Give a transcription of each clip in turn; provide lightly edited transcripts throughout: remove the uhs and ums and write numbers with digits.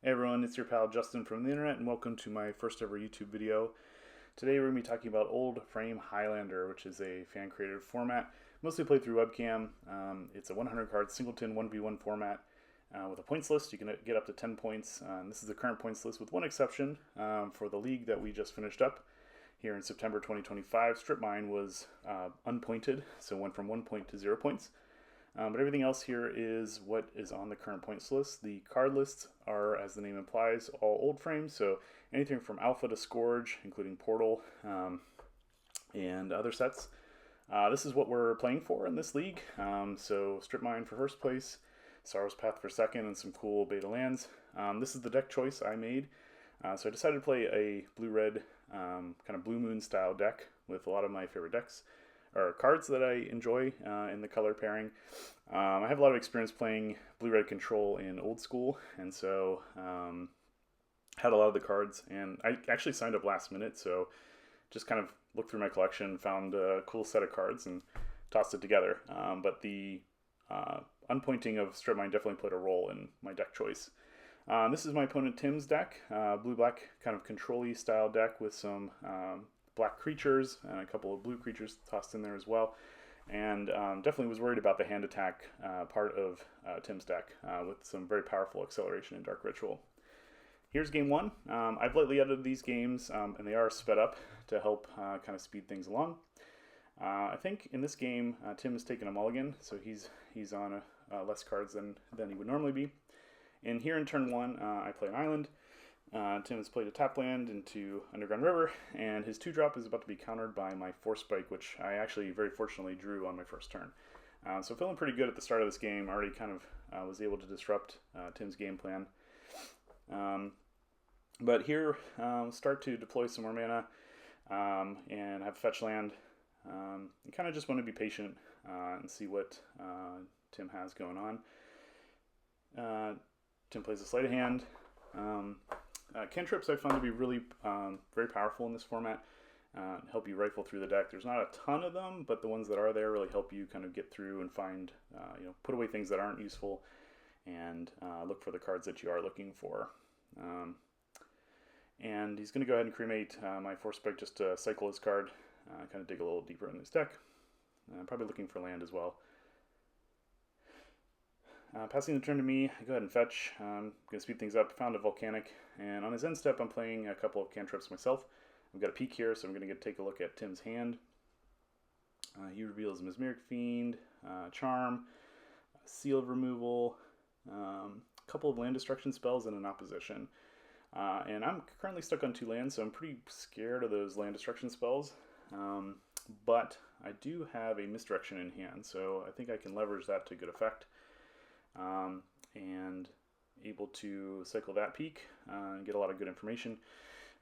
Hey everyone, it's your pal Justin from the internet, and welcome to my first ever YouTube video. Today we're going to be talking about Old Frame Highlander, which is a fan-created format, mostly played through webcam. It's a 100 card singleton 1v1 format with a points list. You can get up to 10 points. This is the current points list with one exception for the league that we just finished up here in September 2025. Strip mine was unpointed, so went from 1 point to 0 points. But everything else here is what is on the current points list. The card lists are, as the name implies, all old frames, so anything from Alpha to Scourge, including Portal and other sets. This is what we're playing for in this league. So Strip Mine for first place, Sorrow's Path for second, and some cool beta lands. This is the deck choice I made. So I decided to play a blue-red, kind of Blue Moon style deck with a lot of my favorite decks. Or cards that I enjoy in the color pairing. I have a lot of experience playing blue-red control in old school, and so had a lot of the cards, and I actually signed up last minute, so just kind of looked through my collection, found a cool set of cards, and tossed it together. But the unpointing of Strip Mine definitely played a role in my deck choice. This is my opponent Tim's deck, blue-black kind of control-y style deck with some black creatures and a couple of blue creatures tossed in there as well, and definitely was worried about the hand attack part of Tim's deck with some very powerful acceleration in Dark Ritual. Here's game one. I've lately edited these games and they are sped up to help kind of speed things along. I think in this game Tim has taken a mulligan, so he's on less cards than he would normally be. And here in turn one I play an island. Tim has played a tap land into Underground River, and his 2-drop is about to be countered by my Force Spike, which I actually very fortunately drew on my first turn. So feeling pretty good at the start of this game. Already kind of was able to disrupt Tim's game plan. But here, start to deploy some more mana and have fetch land. And kind of just want to be patient and see what Tim has going on. Tim plays a sleight of hand. Cantrips I found to be really very powerful in this format, help you rifle through the deck. There's not a ton of them, but the ones that are there really help you kind of get through and find, put away things that aren't useful and look for the cards that you are looking for. And he's going to go ahead and cremate my Force Spike just to cycle his card, kind of dig a little deeper in his deck. Probably looking for land as well. Passing the turn to me, I go ahead and fetch. I'm going to speed things up. Found a Volcanic, and on his end step, I'm playing a couple of cantrips myself. I've got a peek here, so I'm going to take a look at Tim's hand. He reveals Mesmeric Fiend, Charm, Seal of Removal, a couple of land destruction spells, and an opposition. And I'm currently stuck on 2 lands, so I'm pretty scared of those land destruction spells. But I do have a misdirection in hand, so I think I can leverage that to good effect. And able to cycle that peak and get a lot of good information.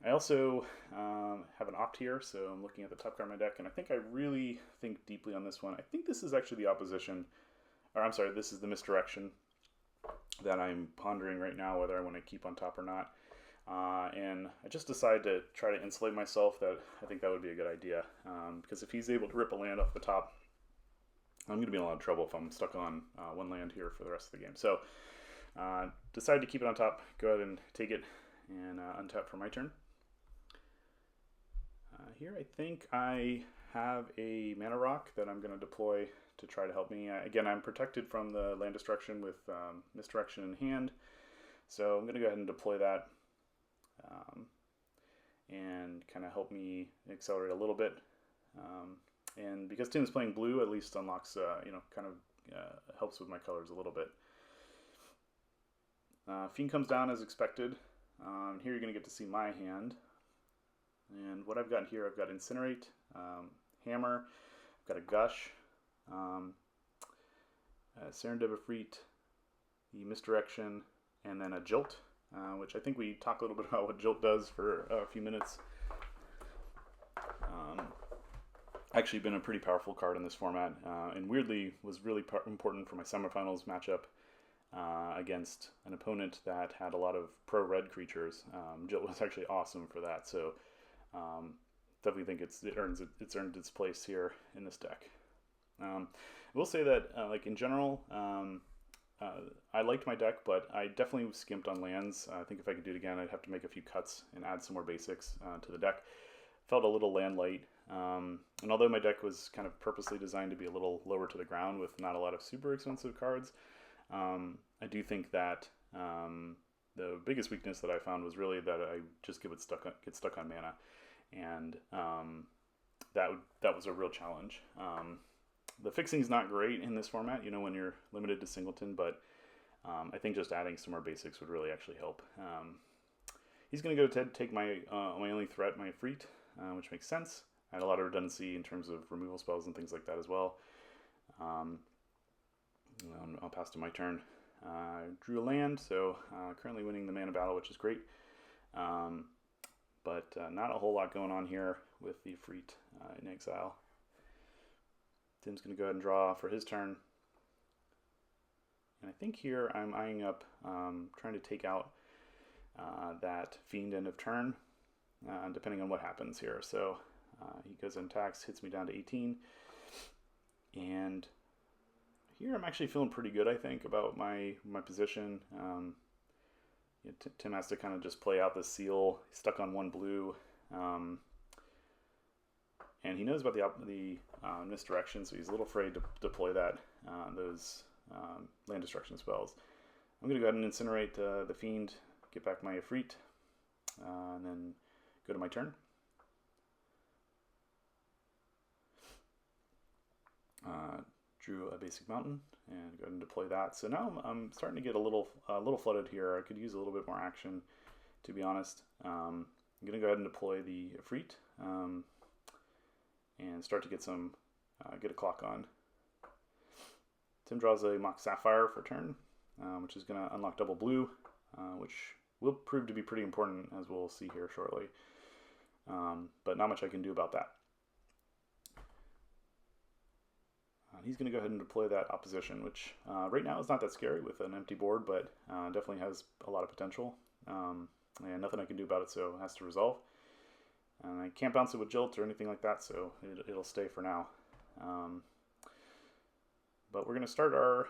I also have an opt here, so I'm looking at the top card of my deck, and I think I really think deeply on this one. I think this is actually the opposition, or I'm sorry, this is the misdirection that I'm pondering right now, whether I want to keep on top or not. And I just decided to try to insulate myself that I think that would be a good idea, because if he's able to rip a land off the top, I'm going to be in a lot of trouble if I'm stuck on 1 land here for the rest of the game. So, decided to keep it on top, go ahead and take it and untap for my turn. Here I think I have a mana rock that I'm going to deploy to try to help me. Again, I'm protected from the land destruction with misdirection in hand, so I'm going to go ahead and deploy that and kind of help me accelerate a little bit. And because Tim's playing blue, at least unlocks, kind of helps with my colors a little bit. Fiend comes down as expected. Here you're going to get to see my hand. And what I've got here, I've got Incinerate, Hammer, I've got a Gush, Serendib Efreet, the Misdirection, and then a Jolt, which I think we talked a little bit about what Jolt does for a few minutes. Actually been a pretty powerful card in this format, and weirdly was really important for my semifinals matchup against an opponent that had a lot of pro-red creatures. Jill was actually awesome for that, so definitely think it's earned its place here in this deck. I will say that, like in general, I liked my deck, but I definitely skimped on lands. I think if I could do it again, I'd have to make a few cuts and add some more basics to the deck. Felt a little land light, and although my deck was kind of purposely designed to be a little lower to the ground with not a lot of super expensive cards, I do think that the biggest weakness that I found was really that I just get stuck on mana, and that was a real challenge. The fixing is not great in this format, when you're limited to singleton, but I think just adding some more basics would really actually help. He's going to go to take my only threat, my Efreet, which makes sense. I had a lot of redundancy in terms of removal spells and things like that as well. I'll pass to my turn. Drew a land, so currently winning the mana battle, which is great. But not a whole lot going on here with the Efreet in exile. Tim's going to go ahead and draw for his turn. And I think here I'm eyeing up trying to take out that Fiend end of turn, depending on what happens here. So he goes and attacks, hits me down to 18. And here I'm actually feeling pretty good, I think, about my position. Tim has to kind of just play out the seal. He's stuck on one blue. And he knows about the misdirection, so he's a little afraid to deploy those land destruction spells. I'm going to go ahead and incinerate the Fiend, get back my Efreet, and then go to my turn. Drew a basic mountain and go ahead and deploy that. So now I'm starting to get a little flooded here. I could use a little bit more action, to be honest. I'm going to go ahead and deploy the Efreet and start to get a clock on. Tim draws a Mock Sapphire for turn, which is going to unlock double blue, which will prove to be pretty important, as we'll see here shortly. But not much I can do about that. He's going to go ahead and deploy that opposition, which right now is not that scary with an empty board, but definitely has a lot of potential. And nothing I can do about it, so it has to resolve. And I can't bounce it with Jilt or anything like that, so it'll stay for now. But we're going to start our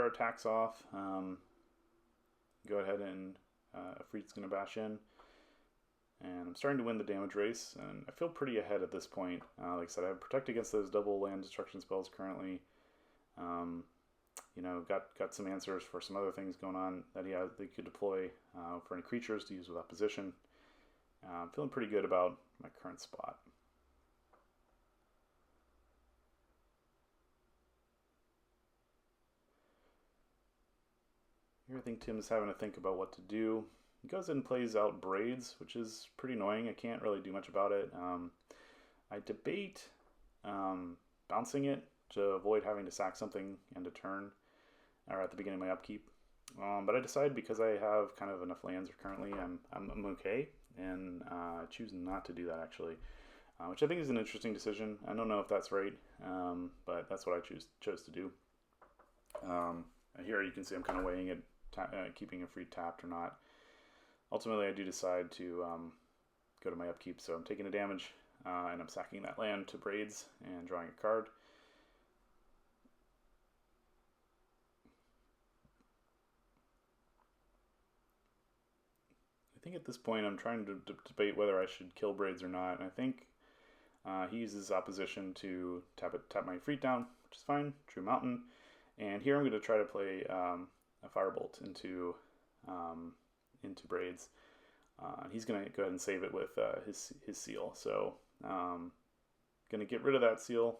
attacks off. Go ahead and Efreet's going to bash in. And I'm starting to win the damage race, and I feel pretty ahead at this point. Like I said, I have Protect against those double land destruction spells currently. Got some answers for some other things going on that they could deploy for any creatures to use with opposition. I'm feeling pretty good about my current spot. Here I think Tim's having to think about what to do. He goes and plays out Braids, which is pretty annoying. I can't really do much about it. I debate bouncing it to avoid having to sack something end of turn or at the beginning of my upkeep. But I decide because I have kind of enough lands currently, I'm okay, and I choose not to do that actually, which I think is an interesting decision. I don't know if that's right, but that's what I chose to do. Here you can see I'm kind of weighing it, keeping a free tapped or not. Ultimately, I do decide to go to my upkeep, so I'm taking the damage, and I'm sacking that land to Braids and drawing a card. I think at this point I'm trying to debate whether I should kill Braids or not, and I think he uses opposition to tap my Efreet down, which is fine, True Mountain, and here I'm going to try to play a Firebolt into Braids. He's going to go ahead and save it with his seal. So going to get rid of that seal,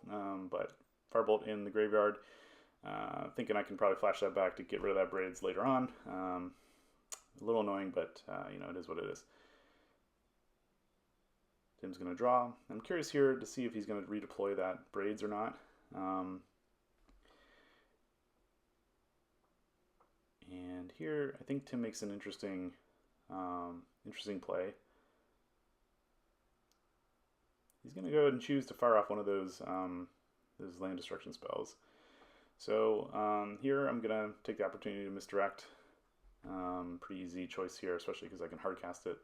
but Firebolt in the graveyard. Thinking I can probably flash that back to get rid of that Braids later on. A little annoying, but it is what it is. Tim's going to draw. I'm curious here to see if he's going to redeploy that Braids or not. And here, I think Tim makes an interesting play. He's going to go ahead and choose to fire off one of those land destruction spells. So here I'm going to take the opportunity to misdirect. Pretty easy choice here, especially because I can hardcast it.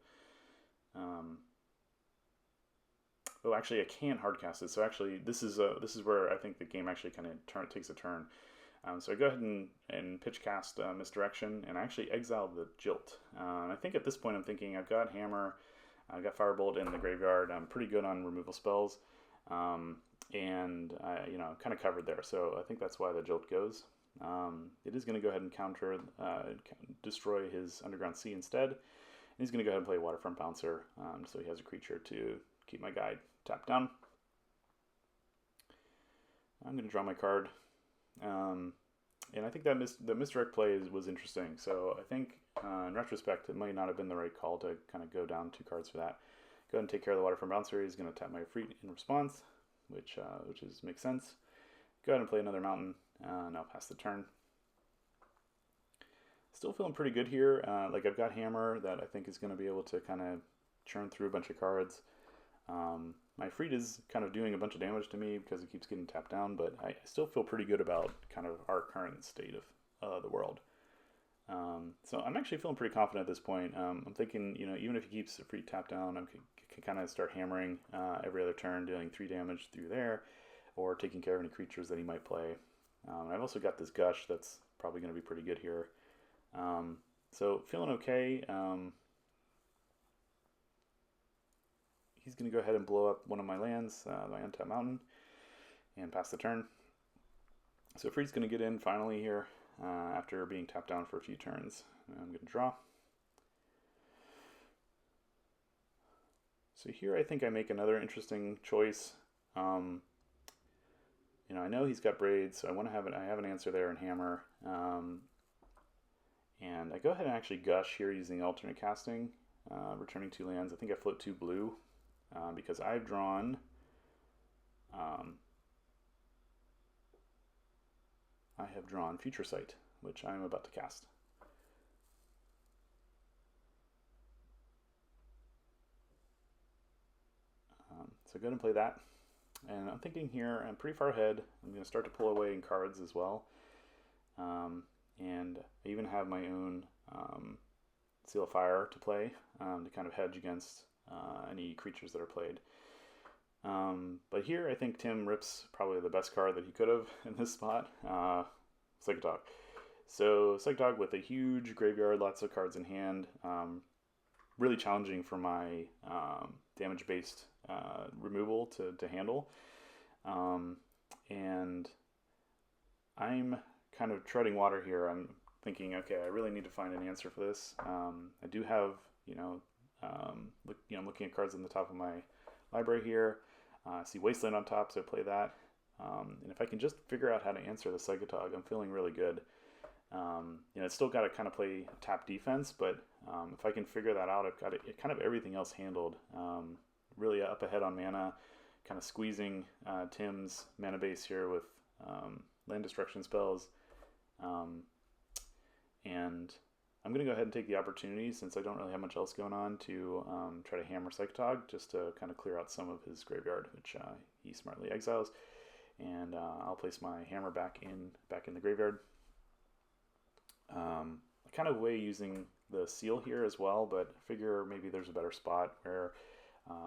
Oh, actually, I can't hardcast it. So actually, this is where I think the game actually kind of takes a turn. So I go ahead and pitch cast Misdirection, and I actually exile the Jilt. And I think at this point I'm thinking I've got Hammer, I've got Firebolt in the graveyard, I'm pretty good on removal spells, and you know, I'm kind of covered there, so I think that's why the Jilt goes. It is going to go ahead and counter, destroy his Underground Sea instead. And he's going to go ahead and play Waterfront Bouncer, so he has a creature to keep my guy tapped down. I'm going to draw my card. And I think that the misdirect play was interesting. So I think in retrospect, it might not have been the right call to kind of go down 2 cards for that. Go ahead and take care of the Waterfront Bouncer. He's going to tap my Efreet in response, which makes sense. Go ahead and play another Mountain, and I'll pass the turn. Still feeling pretty good here. Like I've got Hammer that I think is going to be able to kind of churn through a bunch of cards. My Efreet is kind of doing a bunch of damage to me because it keeps getting tapped down, but I still feel pretty good about kind of our current state of the world. So I'm actually feeling pretty confident at this point. I'm thinking, you know, even if he keeps Efreet tapped down, I can kind of start hammering every other turn, doing 3 damage through there, or taking care of any creatures that he might play. I've also got this Gush that's probably going to be pretty good here. So feeling okay. He's going to go ahead and blow up one of my lands, my untapped Mountain, and pass the turn. So Efreet's going to get in finally here after being tapped down for a few turns. I'm going to draw. So here I think I make another interesting choice. You know, I know he's got Braids, so I have an answer there in Hammer. And I go ahead and actually Gush here using alternate casting, returning 2 lands. I think I float 2 blue. Because I've drawn I have drawn Future Sight, which I'm about to cast. So go ahead and play that. And I'm thinking here, I'm pretty far ahead. I'm going to start to pull away in cards as well. And I even have my own Seal of Fire to play to kind of hedge against any creatures that are played. But here I think Tim rips probably the best card that he could have in this spot, Psychic Dog. So Psychic Dog with a huge graveyard, lots of cards in hand, really challenging for my damage-based removal to handle. And I'm kind of treading water here. I'm thinking, okay, I really need to find an answer for this. I do have, I'm looking at cards on the top of my library here. I see Wasteland on top, so I play that. And if I can just figure out how to answer the Psychotog, I'm feeling really good. It's still got to kind of play tap defense, but if I can figure that out, I've got kind of everything else handled. Really up ahead on mana, kind of squeezing Tim's mana base here with land destruction spells. And I'm going to go ahead and take the opportunity, since I don't really have much else going on, to try to hammer Psychotog just to kind of clear out some of his graveyard, which he smartly exiles. And I'll place my hammer back in the graveyard. I kind of weigh using the seal here as well, but I figure maybe there's a better spot where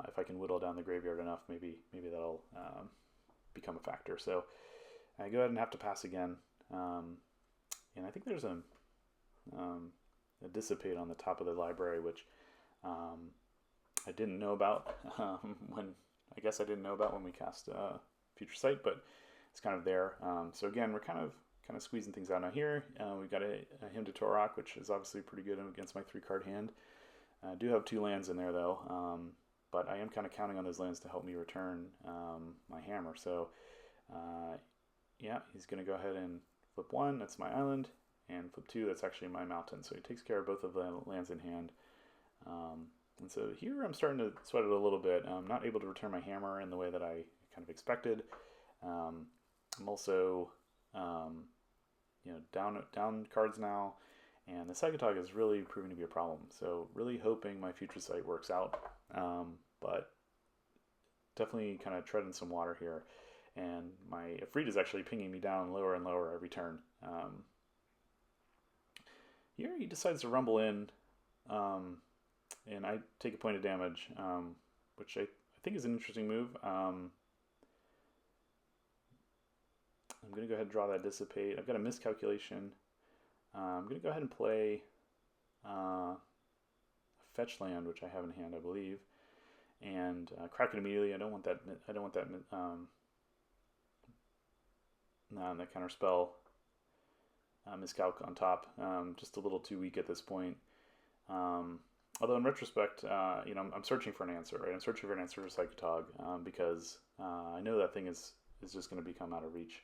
if I can whittle down the graveyard enough, maybe that'll become a factor. So I go ahead and have to pass again. And I think there's a Dissipate on the top of the library, which I didn't know about I guess I didn't know about when we cast Future Sight, but it's kind of there. So again, we're kind of squeezing things out now here. We've got a Hymn to Torok, which is obviously pretty good against my 3-card hand. I do have 2 lands in there though, but I am kind of counting on those lands to help me return my hammer. So yeah, he's going to go ahead and flip 1, that's my island, and flip 2, that's actually my mountain. So he takes care of both of the lands in hand. And so here I'm starting to sweat it a little bit. I'm not able to return my hammer in the way that I kind of expected. I'm also down cards now, and the Psychotog is really proving to be a problem. So really hoping my Future Sight works out, but definitely kind of treading some water here. And my Efreet is actually pinging me down lower and lower every turn. Here he decides to rumble in, and I take a point of damage, which I think is an interesting move. I'm going to go ahead and draw that Dissipate. I've got a miscalculation. I'm going to go ahead and play a fetch land, which I have in hand, I believe, and crack it immediately. I don't want that. I don't want that. That counter spell miscalc on top. Just a little too weak at this point. Although in retrospect, I'm searching for an answer. Right, I'm searching for an answer to Psychotog because I know that thing is just going to become out of reach.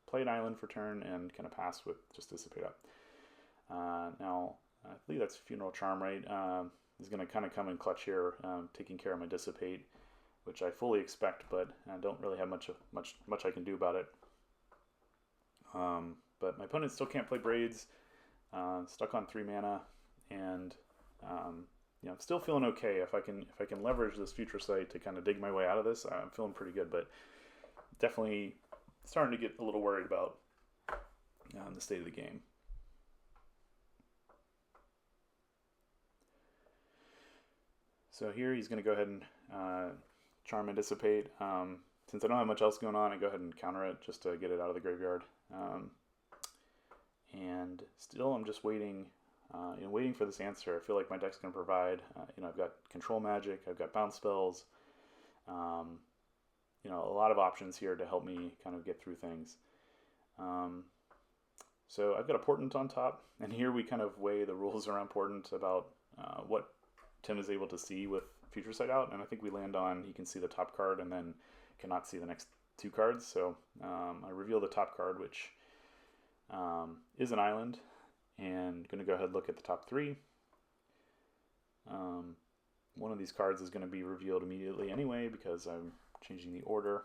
Play an island for turn and kind of pass with just Dissipate up. Now, I believe that's Funeral Charm, right? Is going to kind of come in clutch here, taking care of my Dissipate, which I fully expect, but I don't really have much I can do about it. But my opponent still can't play Braids, stuck on 3 mana, and I'm still feeling okay. If I can leverage this Future Sight to kind of dig my way out of this, I'm feeling pretty good. But definitely starting to get a little worried about the state of the game. So here he's going to go ahead and Charm and Dissipate. Since I don't have much else going on, I go ahead and counter it just to get it out of the graveyard. And still I'm just waiting, waiting for this answer. I feel like my deck's going to provide. I've got Control Magic, I've got Bounce Spells, a lot of options here to help me kind of get through things. So I've got a Portent on top, and here we kind of weigh the rules around Portent about what Tim is able to see with Future Sight out, and I think we land on he can see the top card and then cannot see the next 2 cards. So I reveal the top card, which is an island, and going to go ahead and look at the top 3. One of these cards is going to be revealed immediately anyway because I'm changing the order.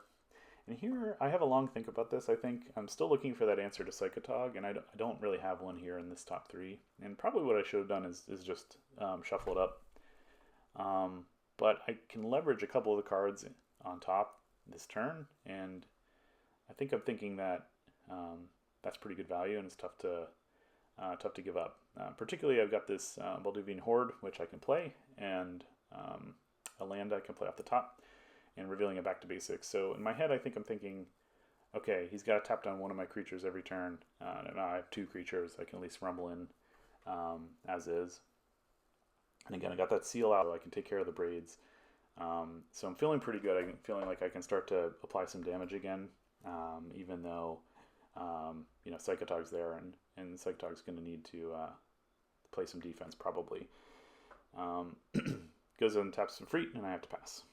And here I have a long think about this. I think I'm still looking for that answer to Psychotog, and I don't really have one here in this top 3. And probably what I should have done is just shuffle it up. But I can leverage a couple of the cards on top this turn, and I think I'm thinking that that's pretty good value, and it's tough to give up. Particularly, I've got this Balduvian Horde, which I can play, and a land I can play off the top, and revealing it back to basics. So in my head, I think I'm thinking, okay, he's got to tap down one of my creatures every turn, and I have 2 creatures I can at least rumble in as is. And again, I got that seal out, so I can take care of the Braids. So I'm feeling pretty good. I'm feeling like I can start to apply some damage again, even though Psychotog's there, and Psychotog's going to need to play some defense probably. Goes in and taps some Freet, and I have to pass.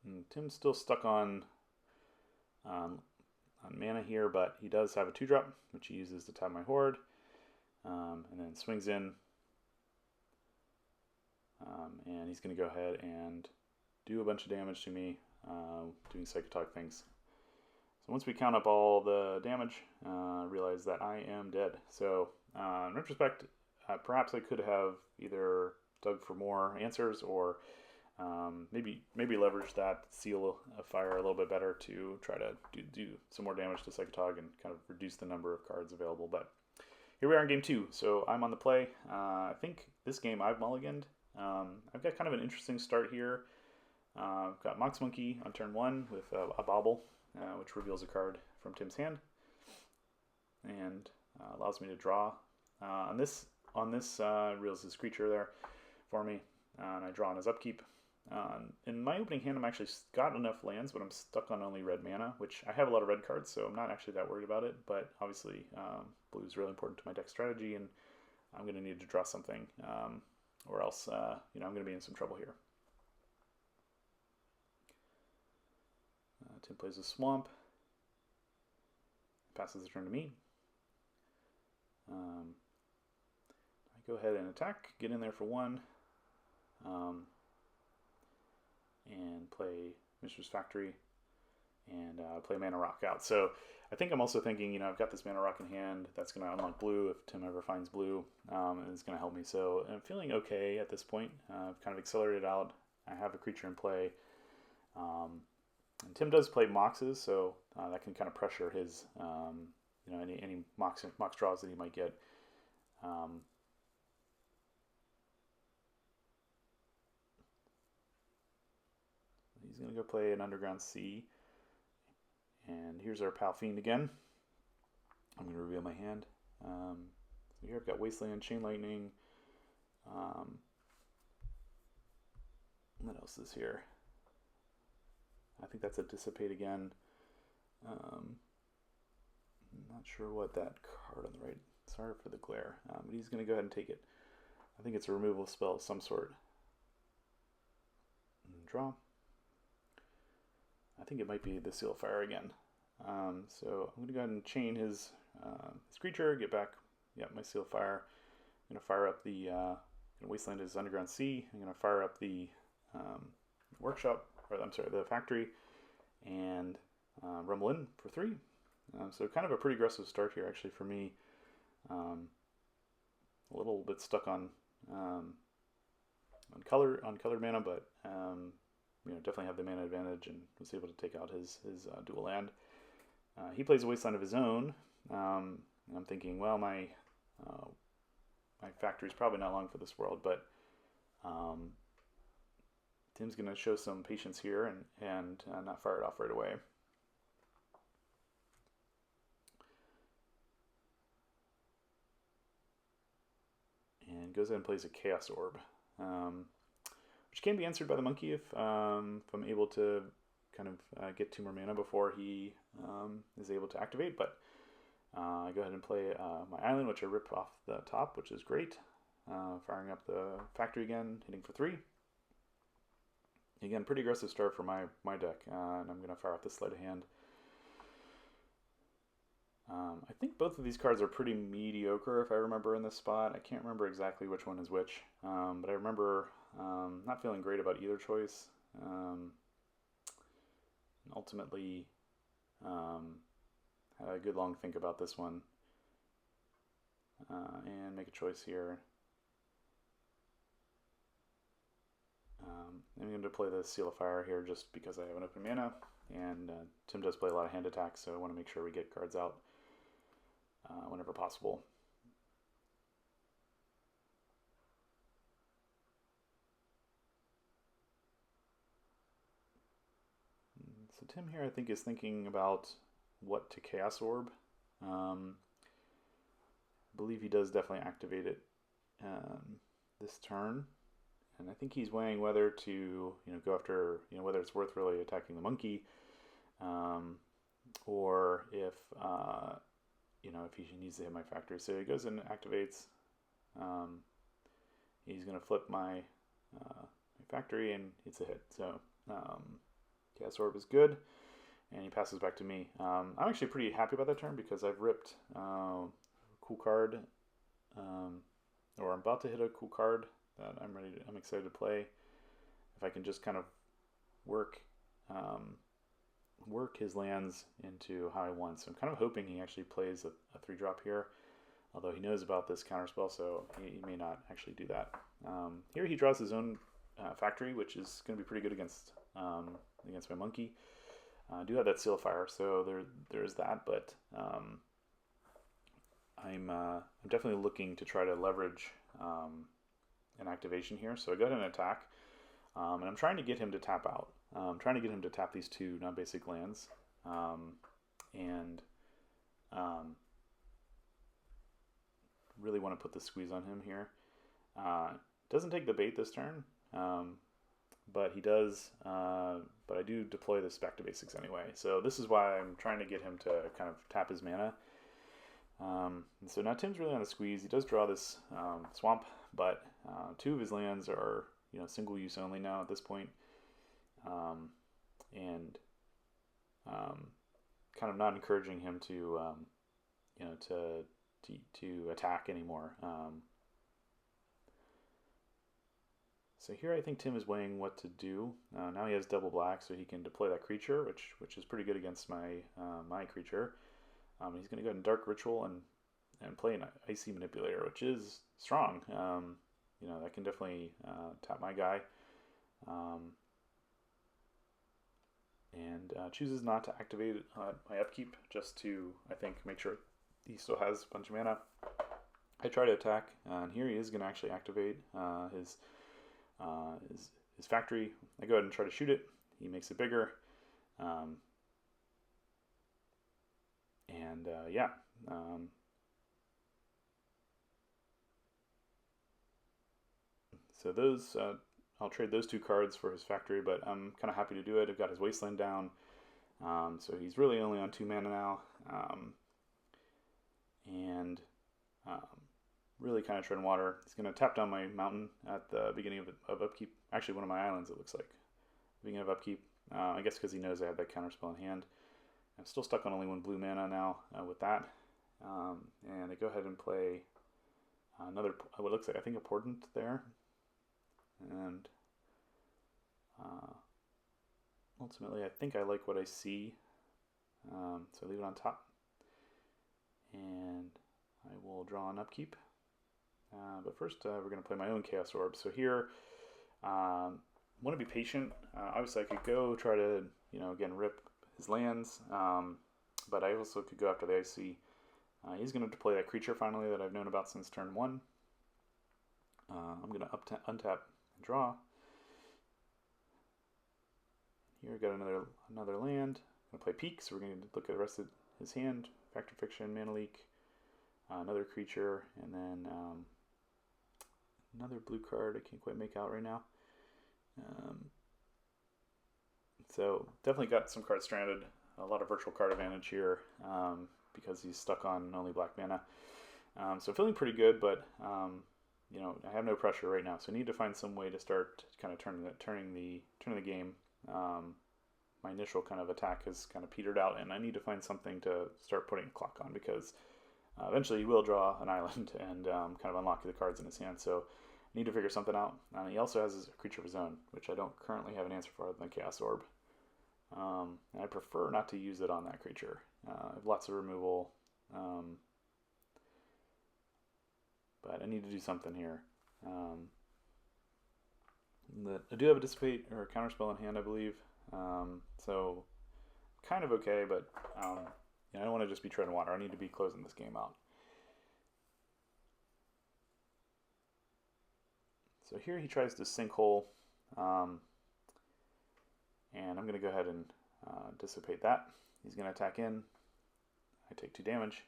And Tim's still stuck on mana here, but he does have a 2-drop, which he uses to tap my Horde, and then swings in, and he's going to go ahead and do a bunch of damage to me, doing Psychotog things. So once we count up all the damage, realize that I am dead. So in retrospect, perhaps I could have either dug for more answers or maybe leverage that Seal of Fire a little bit better to try to do some more damage to Psychotog and kind of reduce the number of cards available. But here we are in game 2, so I'm on the play. I think this game I've mulliganed. I've got kind of an interesting start here. I've got Mox Monkey on turn 1 with a Bauble, which reveals a card from Tim's hand and allows me to draw. On this reveals his creature there for me, and I draw on his upkeep. In my opening hand, I'm actually got enough lands, but I'm stuck on only red mana, which I have a lot of red cards, so I'm not actually that worried about it. But obviously, blue is really important to my deck strategy, and I'm going to need to draw something, or else I'm going to be in some trouble here. Tim plays a Swamp, passes the turn to me. I go ahead and attack, get in there for 1. And play Mistress Factory, and play Mana Rock out. So I think I'm also thinking, I've got this Mana Rock in hand that's going to unlock blue if Tim ever finds blue, and it's going to help me. So I'm feeling okay at this point. I've kind of accelerated out. I have a creature in play. And Tim does play Moxes, so that can kind of pressure his, any Mox draws that he might get. He's going to go play an Underground Sea. And here's our pal Fiend again. I'm going to reveal my hand. So here I've got Wasteland, Chain Lightning. What else is here? I think that's a Dissipate again. I'm not sure what that card on the right. Sorry for the glare, but he's going to go ahead and take it. I think it's a removal spell of some sort. And draw. I think it might be the Seal of Fire again. So I'm going to go ahead and chain his creature, get back, my Seal of Fire. I'm going to fire up the Wasteland his Underground Sea. I'm going to fire up the workshop, or I'm sorry, the factory, and rumble in for 3. So kind of a pretty aggressive start here, actually, for me. A little bit stuck on colored mana, but definitely have the mana advantage and was able to take out his dual land. He plays a Wasteland of his own, and I'm thinking, well, my factory's probably not long for this world, but Tim's going to show some patience here and not fire it off right away. And goes ahead and plays a Chaos Orb, which can be answered by the monkey if I'm able to kind of get 2 more mana before he is able to activate. But I go ahead and play my island, which I rip off the top, which is great. Firing up the factory again, hitting for 3. Again, pretty aggressive start for my deck, and I'm going to fire off the Sleight of Hand. I think both of these cards are pretty mediocre if I remember in this spot. I can't remember exactly which one is which, but I remember not feeling great about either choice. And ultimately, had a good long think about this one and make a choice here. I'm going to play the Seal of Fire here just because I have an open mana, and Tim does play a lot of hand attacks, so I want to make sure we get cards out whenever possible. So Tim here, I think, is thinking about what to Chaos Orb. I believe he does definitely activate it this turn, and I think he's weighing whether to go after whether it's worth really attacking the monkey, or if if he needs to hit my factory. So he goes and activates. He's going to flip my factory, and it's a hit. So Chaos Orb is good, and he passes back to me. I'm actually pretty happy about that turn because I've ripped a cool card, or I'm about to hit a cool card that I'm excited to play. If I can just kind of work his lands into how I want. So I'm kind of hoping he actually plays a 3-drop here, although he knows about this counterspell, so he may not actually do that. Here he draws his own factory, which is going to be pretty good against my monkey. I do have that Seal of Fire, so there's that, but I'm definitely looking to try to leverage an activation here. So I go ahead and attack, and I'm trying to get him to tap out. I'm trying to get him to tap these 2 non-basic lands, and really want to put the squeeze on him here. Doesn't take the bait this turn, but he does. But I do deploy this back to basics anyway. So this is why I'm trying to get him to kind of tap his mana. And so now Tim's really on a squeeze. He does draw this swamp, but 2 of his lands are single use only now at this point. And kind of not encouraging him to to attack anymore. So here I think Tim is weighing what to do. Now he has double black, so he can deploy that creature, which is pretty good against my creature. He's going to go ahead and Dark Ritual and play an Icy Manipulator, which is strong. That can definitely tap my guy. And chooses not to activate my upkeep, just to, I think, make sure he still has a bunch of mana. I try to attack, and here he is going to actually activate his factory. I go ahead and try to shoot it. He makes it bigger. And yeah, so those I'll trade those 2 cards for his factory, but I'm kind of happy to do it. I've got his wasteland down, so he's really only on 2 mana now, and um, really kind of treading water. He's going to tap down my mountain at the beginning of upkeep. Actually, one of my islands, it looks like. Beginning of upkeep. I guess because he knows I have that counterspell in hand. I'm still stuck on only 1 blue mana now with that. And I go ahead and play another, what looks like, I think, a Portent there. And ultimately, I think I like what I see. So I leave it on top. And I will draw an upkeep. But first, we're going to play my own Chaos Orb. So here, I want to be patient. Obviously, I could go try to, again, rip his lands. But I also could go after the Icy. He's going to play that creature finally that I've known about since turn 1. I'm going to untap and draw. Here, got another land. I'm going to play Peak, so we're going to look at the rest of his hand. Factor Fiction, Mana Leak, another creature, and then another blue card I can't quite make out right now. So definitely got some cards stranded. A lot of virtual card advantage here because he's stuck on only black mana. So feeling pretty good, but I have no pressure right now. So I need to find some way to start kind of turning the game. My initial kind of attack has kind of petered out, and I need to find something to start putting a clock on because eventually he will draw an island and kind of unlock the cards in his hand. So I need to figure something out. He also has a creature of his own, which I don't currently have an answer for other than Chaos Orb. And I prefer not to use it on that creature. I have lots of removal, but I need to do something here. I do have a Dissipate or a Counterspell in hand, I believe. So kind of okay, but I don't want to just be treading water. I need to be closing this game out. So here he tries to Sinkhole, and I'm going to go ahead and dissipate that. He's going to attack in. I take 2 damage,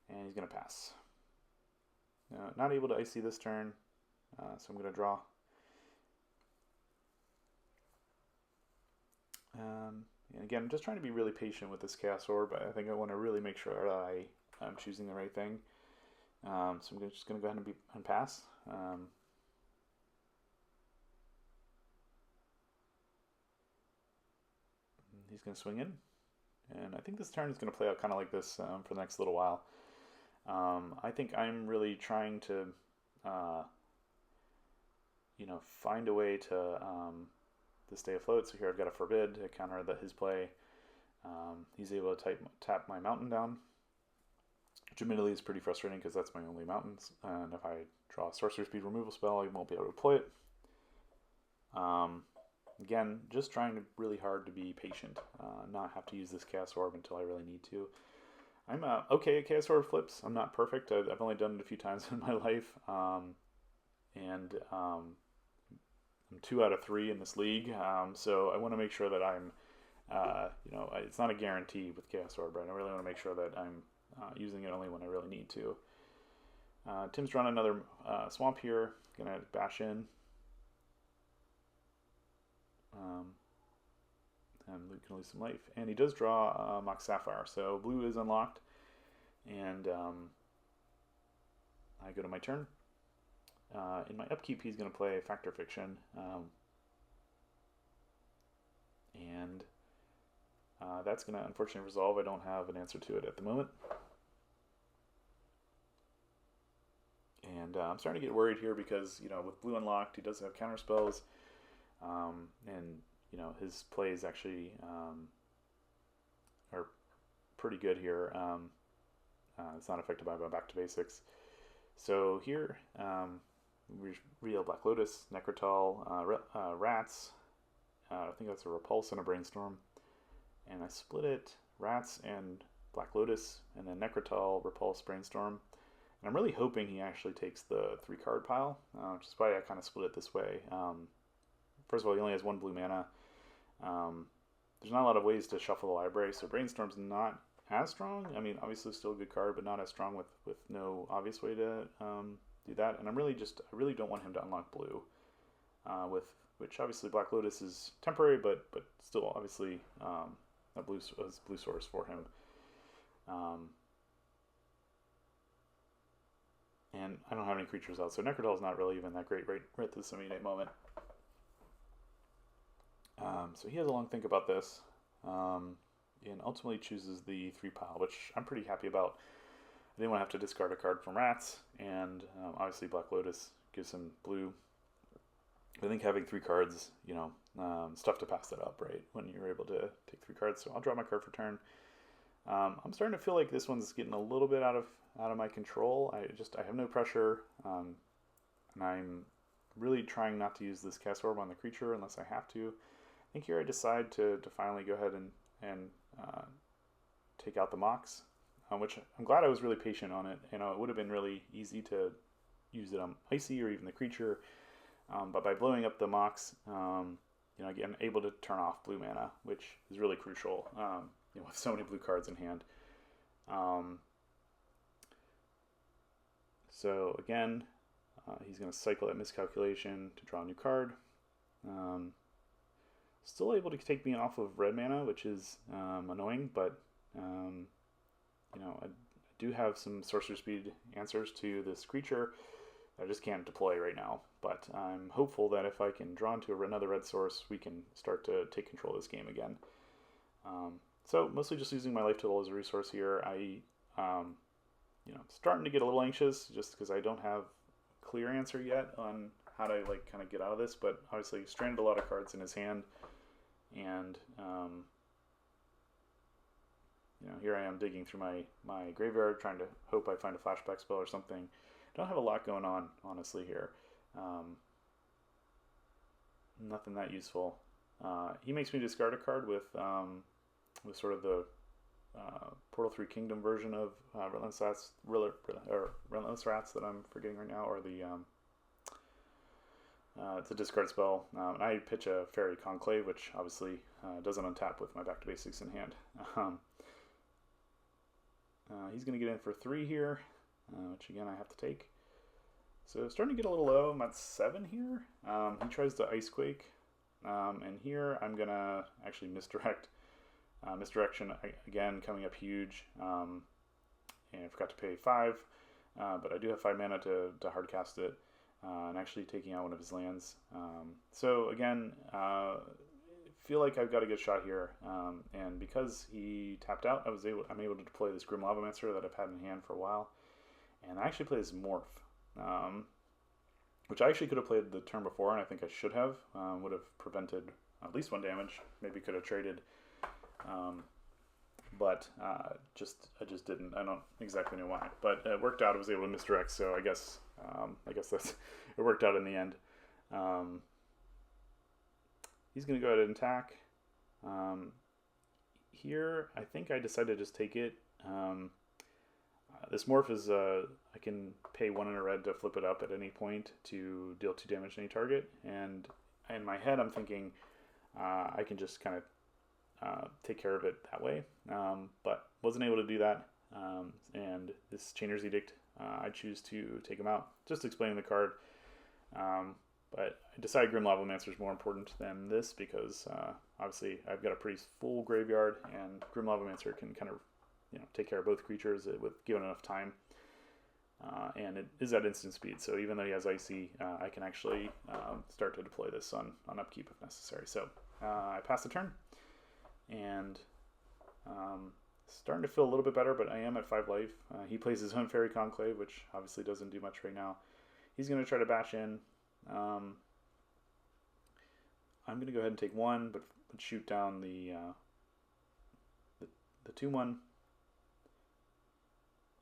and he's going to pass. Not able to Icy this turn, so I'm going to draw. And again, I'm just trying to be really patient with this Chaos Orb. I think I want to really make sure that I'm choosing the right thing. So I'm just going to go ahead and pass. He's going to swing in. And I think this turn is going to play out kind of like this for the next little while. I think I'm really trying to, find a way to stay afloat. So here I've got a Forbid to counter his play. He's able to tap my mountain down, which admittedly is pretty frustrating because that's my only mountains. And if I draw a Sorcery Speed removal spell, I won't be able to play it. Again, just trying really hard to be patient, not have to use this Chaos Orb until I really need to. I'm okay at Chaos Orb flips. I'm not perfect. I've only done it a few times in my life. And I'm 2 out of 3 in this league. So I want to make sure that I'm, it's not a guarantee with Chaos Orb, right? I really want to make sure that I'm using it only when I really need to. Tim's drawn another swamp here. Gonna bash in. And Luke can lose some life. And he does draw Mox Sapphire. So blue is unlocked. And I go to my turn. In my upkeep, he's going to play Factor Fiction. And that's going to unfortunately resolve. I don't have an answer to it at the moment. And I'm starting to get worried here because, with blue unlocked, he does have counter spells. And his plays actually are pretty good here. It's not affected by my back to basics. So here, Real Black Lotus, Necrotal, Rats. I think that's a Repulse and a Brainstorm. And I split it, Rats and Black Lotus, and then Necrotal, Repulse, Brainstorm. And I'm really hoping he actually takes the 3-card pile, which is why I kind of split it this way. First of all, he only has 1 blue mana. There's not a lot of ways to shuffle the library, so Brainstorm's not as strong. I mean, obviously still a good card, but not as strong with no obvious way to do that. And I really don't want him to unlock blue, with which obviously Black Lotus is temporary, but still obviously a blue source for him. And I don't have any creatures out, so Necrotal is not really even that great right at this immediate moment. So he has a long think about this, and ultimately chooses the 3 pile, which I'm pretty happy about. I didn't want to have to discard a card from Rats, and obviously Black Lotus gives him blue. I think having 3 cards, you know, it's tough to pass that up, right, when you're able to take 3 cards. So I'll draw my card for turn. I'm starting to feel like this one's getting a little bit out of my control. I have no pressure, and I'm really trying not to use this Cast Orb on the creature unless I have to. I think here I decide to finally go ahead and take out the Mox, which I'm glad I was really patient on it. You know, it would have been really easy to use it on Icy or even the creature, but by blowing up the Mox, you know, again, able to turn off blue mana, which is really crucial, you know, with so many blue cards in hand. So again, he's going to cycle that Miscalculation to draw a new card. Still able to take me off of red mana, which is annoying, but you know, I do have some sorcerer speed answers to this creature that I just can't deploy right now. But I'm hopeful that if I can draw into another red source, we can start to take control of this game again. So mostly just using my life total as a resource here. You know, starting to get a little anxious just because I don't have a clear answer yet on how to like kind of get out of this. But obviously stranded a lot of cards in his hand, and you know, here I am digging through my graveyard trying to hope I find a flashback spell or something. Don't have a lot going on, honestly, here. Nothing that useful. He makes me discard a card with sort of the Portal 3 Kingdom version of Relentless Rats that I'm forgetting right now, or the it's a discard spell. And I pitch a Fairy Conclave, which obviously doesn't untap with my Back to Basics in hand. He's going to get in for 3 here, which again I have to take. So starting to get a little low. I'm at 7 here. He tries to Icequake, and here I'm going to actually misdirect. Misdirection again coming up huge, and I forgot to pay 5, but I do have 5 mana to hardcast it, and actually taking out one of his lands. So again, feel like I've got a good shot here, and because he tapped out, I'm able to deploy this Grim Lavamancer that I've had in hand for a while, and I actually play this Morph, which I actually could have played the turn before, and I think I should have. Would have prevented at least 1 damage. Maybe could have traded. But I just didn't. I don't exactly know why, but it worked out. I was able to misdirect, so I guess that's it worked out in the end. He's going to go ahead and attack. Here, I think I decided to just take it. This Morph is I can pay 1 in a red to flip it up at any point to deal 2 damage to any target, and in my head I'm thinking I can just kind of take care of it that way, but wasn't able to do that, and this Chainer's Edict, I choose to take him out, just explaining the card, but I decided Grim Lavamancer is more important than this because obviously I've got a pretty full graveyard, and Grim Lavamancer can kind of, you know, take care of both creatures with given enough time, and it is at instant speed, so even though he has Icy, I can actually start to deploy this on upkeep if necessary. So I pass the turn, and starting to feel a little bit better, but I am at 5 life. He plays his own Fairy Conclave, which obviously doesn't do much right now. He's going to try to bash in. I'm going to go ahead and take 1, but shoot down the 2/1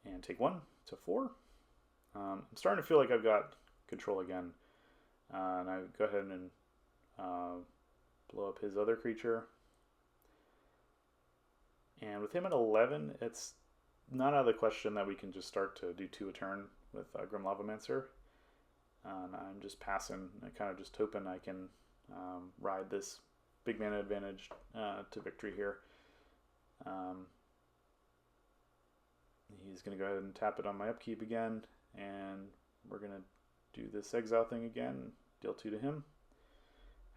and take 1 to 4. I'm starting to feel like I've got control again, and I go ahead and blow up his other creature. And with him at 11, it's not out of the question that we can just start to do 2 a turn with Grim Lavamancer. And I'm just passing, kind of just hoping I can ride this big mana advantage to victory here. He's going to go ahead and tap it on my upkeep again, and we're going to do this exile thing again, deal 2 to him,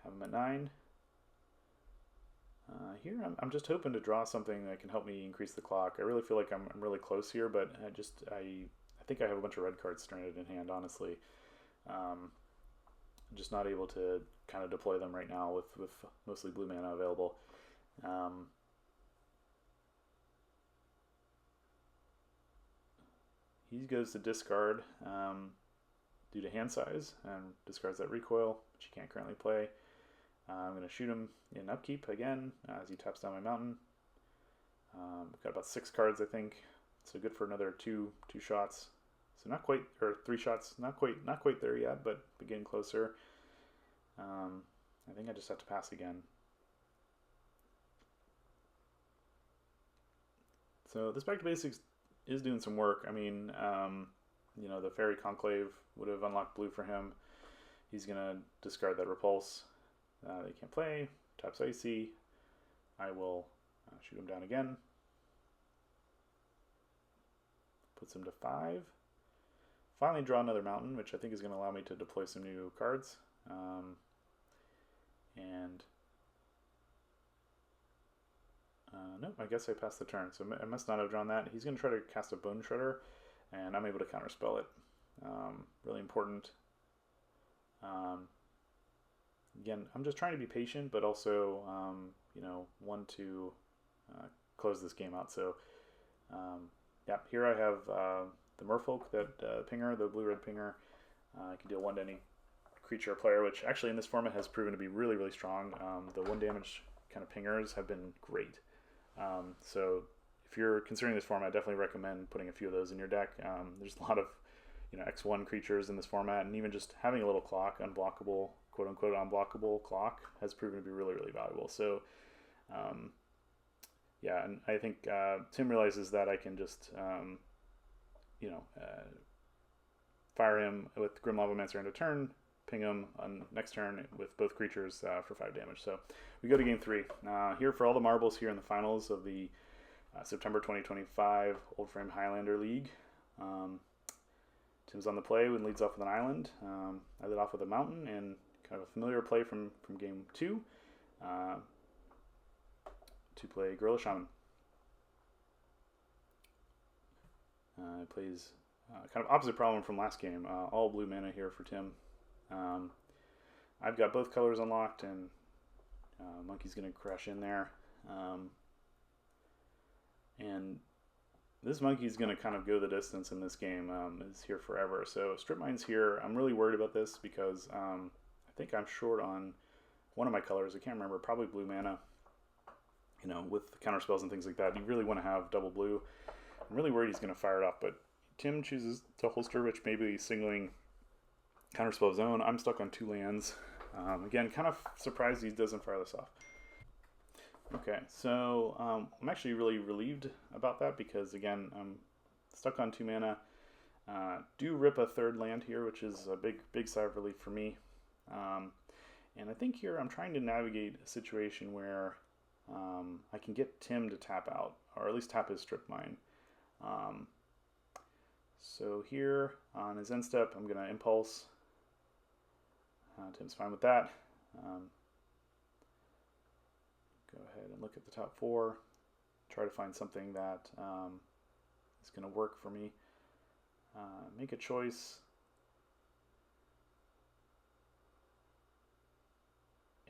have him at 9. Here I'm just hoping to draw something that can help me increase the clock. I really feel like I'm really close here, but I think I have a bunch of red cards stranded in hand, honestly. I'm just not able to kind of deploy them right now with mostly blue mana available. He goes to discard due to hand size and discards that recoil, which he can't currently play. I'm going to shoot him in upkeep again as he taps down my mountain. I've got about 6 cards, I think, so good for another two shots. So not quite, or 3 shots, not quite there yet, but getting closer. I think I just have to pass again. So this Back to Basics is doing some work. I mean, you know, the Fairy Conclave would have unlocked blue for him. He's going to discard that Repulse. They can't play. Taps Icy. I will shoot him down again. Puts him to 5. Finally draw another mountain, which I think is going to allow me to deploy some new cards. No, I guess I passed the turn, so I must not have drawn that. He's going to try to cast a Bone Shredder, and I'm able to counterspell it. Really important. Again, I'm just trying to be patient, but also, you know, want to close this game out. So, yeah, here I have the Merfolk, that pinger, the blue-red pinger. I can deal 1 to any creature or player, which actually in this format has proven to be really, really strong. The 1 damage kind of pingers have been great. So if you're considering this format, I definitely recommend putting a few of those in your deck. There's a lot of, you know, X1 creatures in this format, and even just having a little clock, unblockable, quote-unquote unblockable clock, has proven to be really, really valuable. So, yeah, and I think Tim realizes that I can just, you know, fire him with Grim Lavamancer end of turn, ping him on next turn with both creatures for 5 damage. So we go to game 3. Here for all the marbles here in the finals of the September 2025 Old Frame Highlander League. Tim's on the play and leads off with an island. I lead off with a mountain and kind of a familiar play from game 2 to play Gorilla Shaman. Plays kind of opposite problem from last game. All blue mana here for Tim. I've got both colors unlocked, and Monkey's going to crash in there. And this Monkey's going to kind of go the distance in this game. Is here forever. So Strip Mine's here. I'm really worried about this because I think I'm short on one of my colors. I can't remember. Probably blue mana. You know, with counter spells and things like that, you really want to have double blue. I'm really worried he's going to fire it off, but Tim chooses to holster, which maybe he's singling counterspell of his own. I'm stuck on 2 lands. Again, kind of surprised he doesn't fire this off. Okay, so I'm actually really relieved about that because, again, I'm stuck on 2 mana. Do rip a 3rd land here, which is a big sigh of relief for me. And I think here I'm trying to navigate a situation where I can get Tim to tap out, or at least tap his Strip Mine. So here on his end step, I'm going to Impulse. Tim's fine with that. Go ahead and look at the top 4. Try to find something that is going to work for me. Make a choice.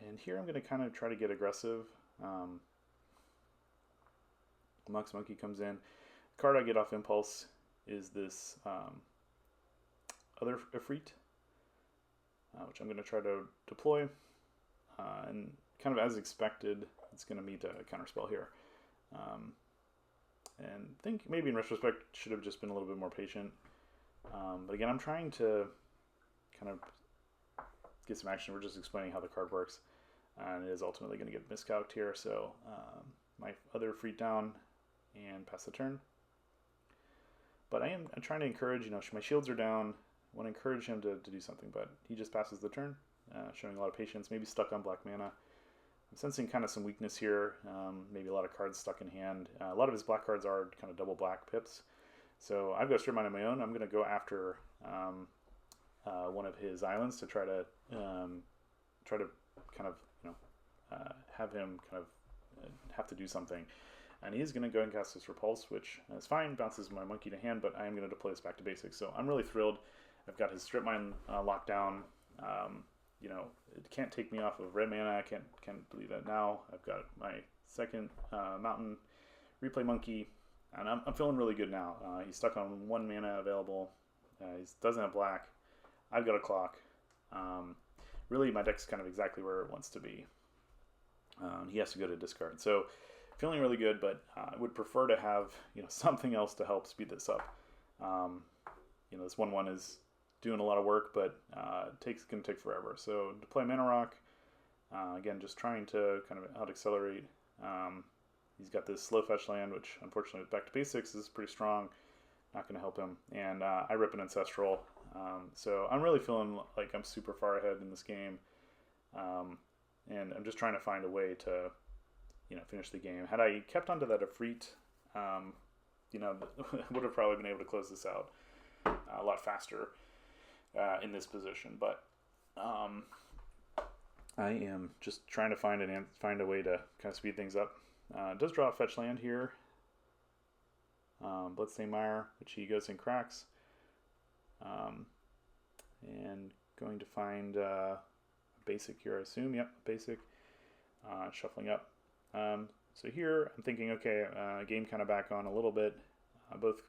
And here I'm going to kind of try to get aggressive. Monk's Monkey comes in. The card I get off Impulse is this other Ifrit, which I'm going to try to deploy. And kind of as expected, it's going to meet a counterspell here. And I think maybe in retrospect should have just been a little bit more patient. But again, I'm trying to kind of get some action. We're just explaining how the card works. And it is ultimately going to get miscalced here. So my other Ifrit down and pass the turn. But I'm trying to encourage, you know, my shields are down. I want to encourage him to do something, but he just passes the turn, showing a lot of patience, maybe stuck on black mana. I'm sensing kind of some weakness here, maybe a lot of cards stuck in hand. A lot of his black cards are kind of double black pips, So I've got strip mine on my own. I'm going to go after one of his islands to try to kind of have him kind of have to do something. And he's going to go and cast this Repulse, which is fine, bounces my monkey to hand, but I am going to deploy this back to basics. So I'm really thrilled. I've got his strip mine locked down. It can't take me off of red mana. I can't believe that now. I've got my second mountain replay monkey, and I'm feeling really good now. He's stuck on 1 mana available. He doesn't have black. I've got a clock. Really, my deck's kind of exactly where it wants to be. He has to go to discard. So feeling really good, but I would prefer to have something else to help speed this up. This 1/1 is doing a lot of work, but it's going to take forever. So deploy Mana Rock. Again, just trying to kind of out accelerate. He's got this slow fetch land, which unfortunately back to basics is pretty strong. Not going to help him. And I rip an Ancestral. So I'm really feeling like I'm super far ahead in this game. And I'm just trying to find a way to finish the game. Had I kept onto that Efreet, I would have probably been able to close this out a lot faster in this position. But I am just trying to find a way to kind of speed things up. It does draw a fetch land here. Bloodstained Mire, which he goes and cracks. And going to find basic here, I assume. Yep, basic. Shuffling up. So here I'm thinking, okay, game kind of back on a little bit. Both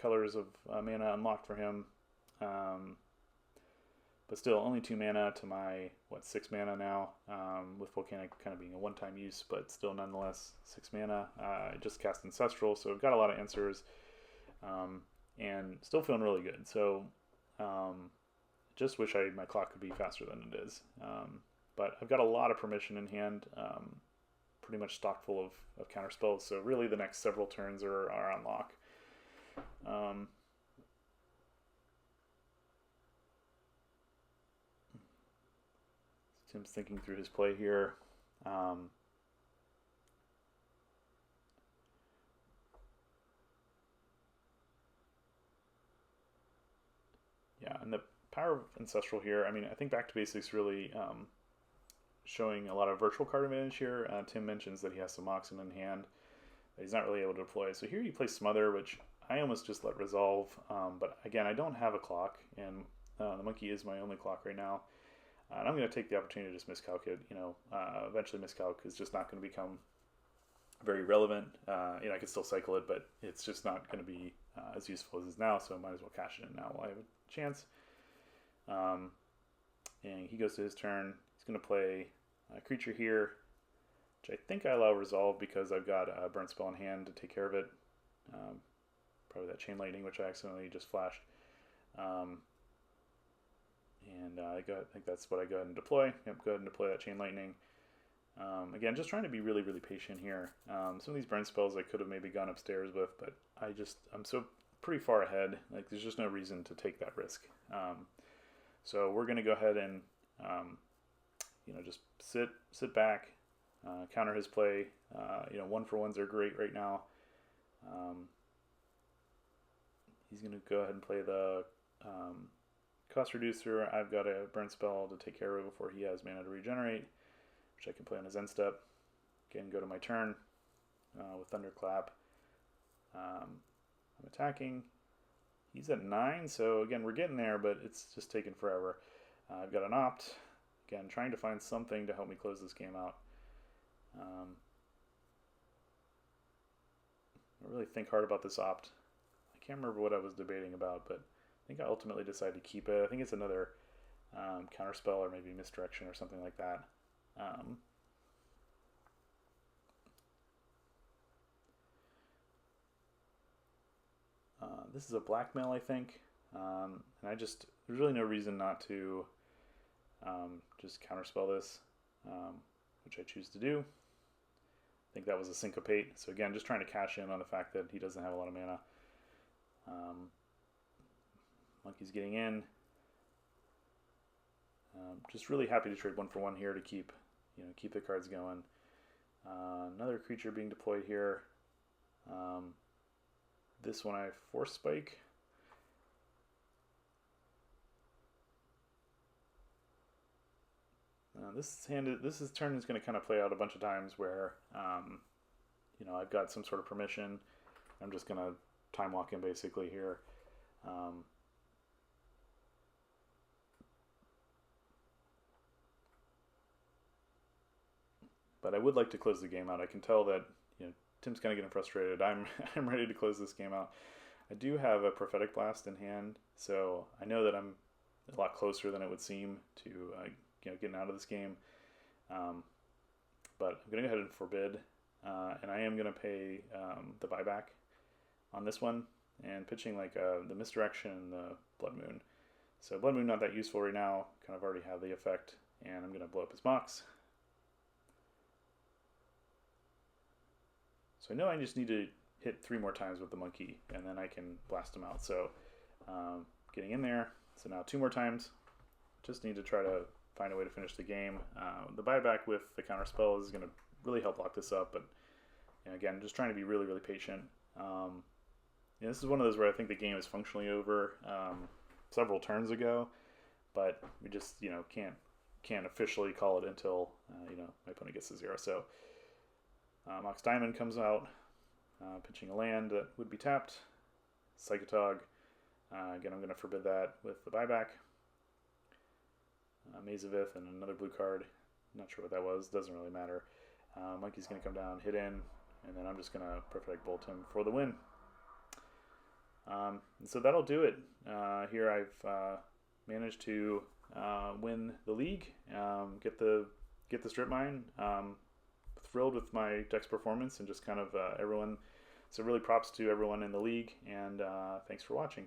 colors of mana unlocked for him. But still only 2 mana to my 6 mana now, with Volcanic kind of being a one-time use, but still nonetheless 6 mana. I just cast Ancestral, so I've got a lot of answers, and still feeling really good. So just wish my clock could be faster than it is. But I've got a lot of permission in hand, pretty much stocked full of counter spells. So really the next several turns are on lock. Tim's thinking through his play here. Yeah, and the power of Ancestral here, I think back to basics really showing a lot of virtual card advantage here. Tim mentions that he has some Moxen in hand that he's not really able to deploy. So here you play Smother, which I almost just let resolve. But again, I don't have a clock, and the monkey is my only clock right now. And I'm going to take the opportunity to just miscalculate. Eventually miscalc is just not going to become very relevant. I can still cycle it, but it's just not going to be as useful as it is now, so I might as well cash it in now while I have a chance. And he goes to his turn. He's going to play a creature here, which I think I allow resolve because I've got a burn spell in hand to take care of it. Probably that Chain Lightning, which I accidentally just flashed. And I think that's what I go ahead and deploy. Yep, go ahead and deploy that Chain Lightning. Again, just trying to be really, really patient here. Some of these burn spells I could have maybe gone upstairs with, but I'm so pretty far ahead. Like, there's just no reason to take that risk. So we're going to go ahead and, just sit back, counter his play. 1-for-1s are great right now. He's going to go ahead and play the cost reducer. I've got a burn spell to take care of before he has mana to regenerate, which I can play on his end step. Again, go to my turn with Thunderclap. I'm attacking. He's at 9, so again, we're getting there, but it's just taking forever. I've got an opt. Again, trying to find something to help me close this game out. I really think hard about this opt. I can't remember what I was debating about, but I think I ultimately decided to keep it. I think it's another counterspell or maybe misdirection or something like that. This is a blackmail, I think, and there's really no reason not to just counterspell this, which I choose to do. I think that was a syncopate, so again, just trying to cash in on the fact that he doesn't have a lot of mana. Monkey's getting in. Just really happy to trade 1-for-1 here to keep the cards going. Another creature being deployed here. this one I force spike. This turn is going to kind of play out a bunch of times where, you know, I've got some sort of permission. I'm just going to time walk in basically here. But I would like to close the game out. I can tell that, you know, Tim's kind of getting frustrated. I'm ready to close this game out. I do have a Prophetic Blast in hand, so I know that I'm a lot closer than it would seem to you know, getting out of this game. But I'm going to go ahead and forbid, and I am going to pay the buyback on this one, and pitching like the Misdirection and the Blood Moon. So Blood Moon not that useful right now, kind of already have the effect, and I'm going to blow up his box. So I know I just need to hit 3 more times with the monkey, and then I can blast him out. So getting in there, so now 2 more times. Just need to try to find a way to finish the game. The buyback with the counter spell is going to really help lock this up, but you know, again, just trying to be really, really patient. You know, this is one of those where I think the game is functionally over several turns ago, but we just, you know, can't officially call it until you know, my opponent gets to 0. So Mox Diamond comes out, pitching a land that would be tapped. Psychotog. Again, I'm going to forbid that with the buyback. Maze of Ith and another blue card. Not sure what that was. Doesn't really matter. Monkey's going to come down, hit in, and then I'm just going to Prophetic Bolt him for the win. So that'll do it. Here I've managed to win the league, get the strip mine. Thrilled with my deck's performance and just kind of everyone. So really props to everyone in the league, and thanks for watching.